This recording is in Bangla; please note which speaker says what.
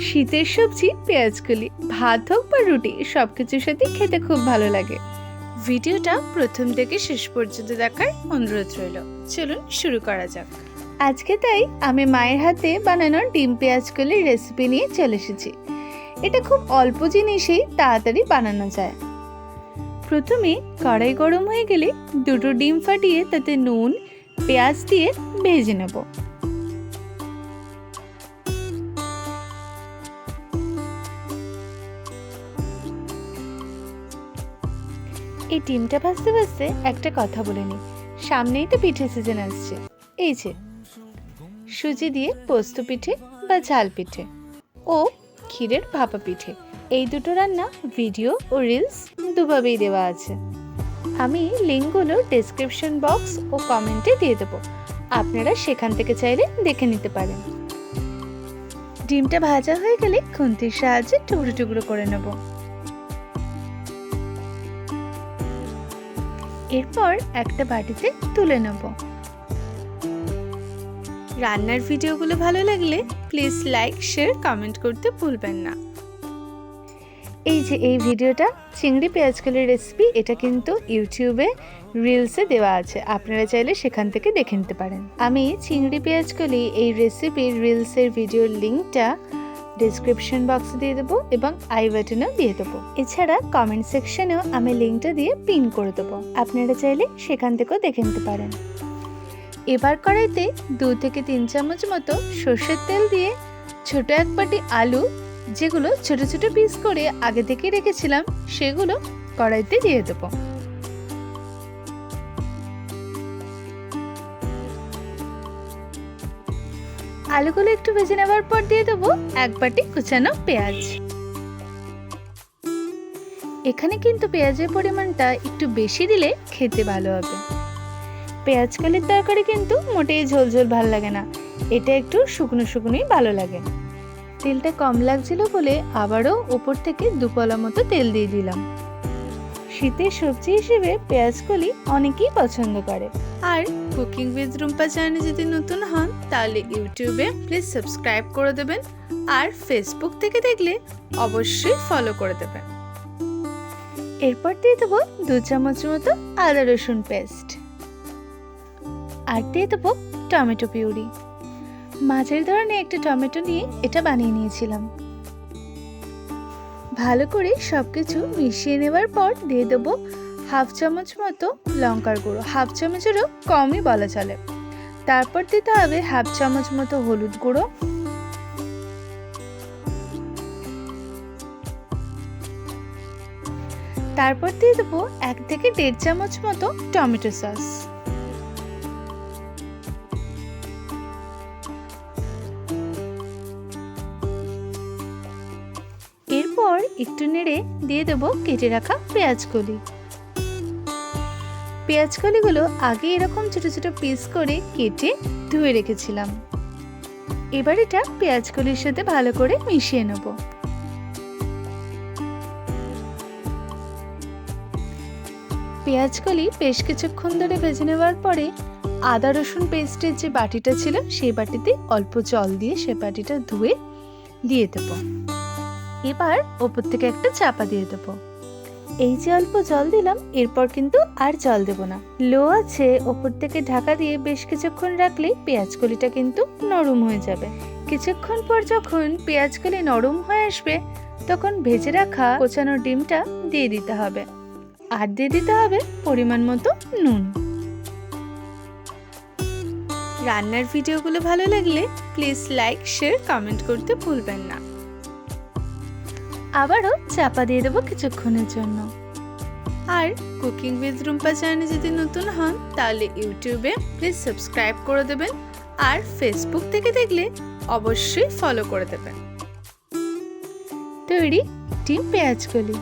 Speaker 1: শীতের সবজি পেঁয়াজকলি ভাত হোক বা রুটি সবকিছুর সাথে খেতে খুব ভালো লাগে। ভিডিওটা প্রথম থেকে শেষ পর্যন্ত দেখার অনুরোধ রইল। চলুন শুরু করা যাক। আজকে তাই আমি মায়ের হাতে বানানো ডিম পেঁয়াজকলির রেসিপি নিয়ে চলে এসেছি। এটা খুব অল্প জিনিসেই তাড়াতাড়ি বানানো যায়। প্রথমে কড়াই গরম হয়ে গেলে দুটো ডিম ফাটিয়ে তাতে নুন পেঁয়াজ দিয়ে ভেজে নেব। এই ডিমটা ভাজতে ভাজতে একটা কথা বলে নিই, সামনেই তো পিঠে সিজন আসছে। এই যে সুজি দিয়ে পোস্ত পিঠে বা ঝাল পিঠে ও ক্ষীরের ভাপা পিঠে, এই দুটো রান্না ভিডিও ও রিলস দুভাবেই দেওয়া আছে। আমি লিঙ্কগুলো ডেসক্রিপশন বক্স ও কমেন্টে দিয়ে দেবো, আপনারা সেখান থেকে চাইলে দেখে নিতে পারেন। ডিমটা ভাজা হয়ে গেলে খুন্তির সাহায্যে টুকরো টুকরো করে নেব। এরপর একটা বাটিতে তুলে নেব। রান্নার ভিডিওগুলো ভালো লাগলে প্লিজ লাইক শেয়ার কমেন্ট করতে ভুলবেন না। এই যে এই ভিডিওটা চিংড়ি পেঁয়াজকলির রেসিপি, এটা কিন্তু ইউটিউবে রিলসে দেওয়া আছে, আপনারা চাইলে সেখান থেকে দেখে নিতে পারেন। আমি চিংড়ি পেঁয়াজকলি এই রেসিপির রিলসের ভিডিওর লিঙ্কটা ডেসক্রিপশন বক্সে দিয়ে দেবো এবং আই বাটনেও দিয়ে দেবো। এছাড়া কমেন্ট সেকশনেও আমি লিঙ্কটা দিয়ে পিন করে দেবো, আপনারা চাইলে সেখান থেকেও দেখে নিতে পারেন। এবার কড়াইতে 2 থেকে 3 চামচ মতো সর্ষের তেল দিয়ে ছোট এক বাটি আলু, যেগুলো ছোট ছোট পিস করে আগে থেকে রেখেছিলাম, সেগুলো কড়াইতে দিয়ে দেবো। আলুগুলো একটু ভেজে নেওয়ার পর দিয়ে দেবো 1 বাটি কুচানো পেঁয়াজ। এখানে কিন্তু পেঁয়াজের পরিমাণটা একটু বেশি দিলে খেতে ভালো হবে। পেঁয়াজকলির তরকারি কিন্তু মোটেই ঝোল ঝোল ভালো লাগে না, এটা একটু শুকনো শুকনোই ভালো লাগে। তেলটা কম লাগছিল বলে আবারও উপর থেকে 2 পলা মতো তেল দিয়ে দিলাম। শীতের সবজি হিসেবে পেঁয়াজকলি অনেকেই পছন্দ করে। আর কুকিং উইথ রুম্পা চ্যানেলে যদি নতুন হন তাহলে ইউটিউবে প্লিজ সাবস্ক্রাইব করে দেবেন, আর ফেসবুক থেকে দেখলে অবশ্যই ফলো করে দেবেন। এরপর দিয়ে দেবো 2 চামচ মতো আদা রসুন পেস্ট, আর দিয়ে দেবো টমেটো পিউরি। মাঝের ধরনের একটা টমেটো নিয়ে এটা বানিয়ে নিয়েছিলাম। ভালো করে সবকিছু মিশিয়ে নেওয়ার পর দিয়ে দেবো 1/2 চামচ মতো লঙ্কার গুঁড়ো, 1/2 চামচেরও কমই বলা চলে। তারপর দিতে হবে 1/2 চামচ মতো হলুদ গুঁড়ো, তারপর দিয়ে দেবো 1 থেকে 1.5 চামচ মতো টমেটো সস। এরপর একটু নেড়ে দিয়ে দেবো কেটে রাখা পেঁয়াজকলি। পেঁয়াজকলিগুলো আগে এরকম ছোট ছোট পিস করে কেটে ধুয়ে রেখেছিলাম। এবার এটা পেঁয়াজকলির সাথে ভালো করে মিশিয়ে নেব। পেঁয়াজকলি বেশ কিছুক্ষণ ধরে ভেজে নেওয়ার পরে আদা রসুন পেস্টের যে বাটিটা ছিল সেই বাটিতে অল্প জল দিয়ে সে বাটিটা ধুয়ে দিয়ে দেবো। এবার ওপর থেকে একটা চাপা দিয়ে দেবো। এই যে অল্প জল দিলাম, এরপর কিন্তু আর জল দেব না। লো আছে ওপর থেকে ঢাকা দিয়ে বেশ কিছুক্ষণ রাখলেই পেঁয়াজকলিটা কিন্তু নরম হয়ে যাবে। কিছুক্ষণ পর যখন পেঁয়াজকলি নরম হয়ে আসবে তখন ভেজে রাখা কোচানো ডিমটা দিয়ে দিতে হবে, আর দিয়ে দিতে হবে পরিমাণ মতো নুন। রান্নার ভিডিওগুলো ভালো লাগলে প্লিজ লাইক শেয়ার কমেন্ট করতে ভুলবেন না। আবারও চাপা দিয়ে দেবো কিছুক্ষণের জন্য। আর কুকিং উইথ রুম্পা চ্যানেলে যদি নতুন হন তাহলে ইউটিউবে প্লিজ সাবস্ক্রাইব করে দেবেন, আর ফেসবুক থেকে দেখলে অবশ্যই ফলো করে দেবেন। তৈরি ডিম পেঁয়াজকলি।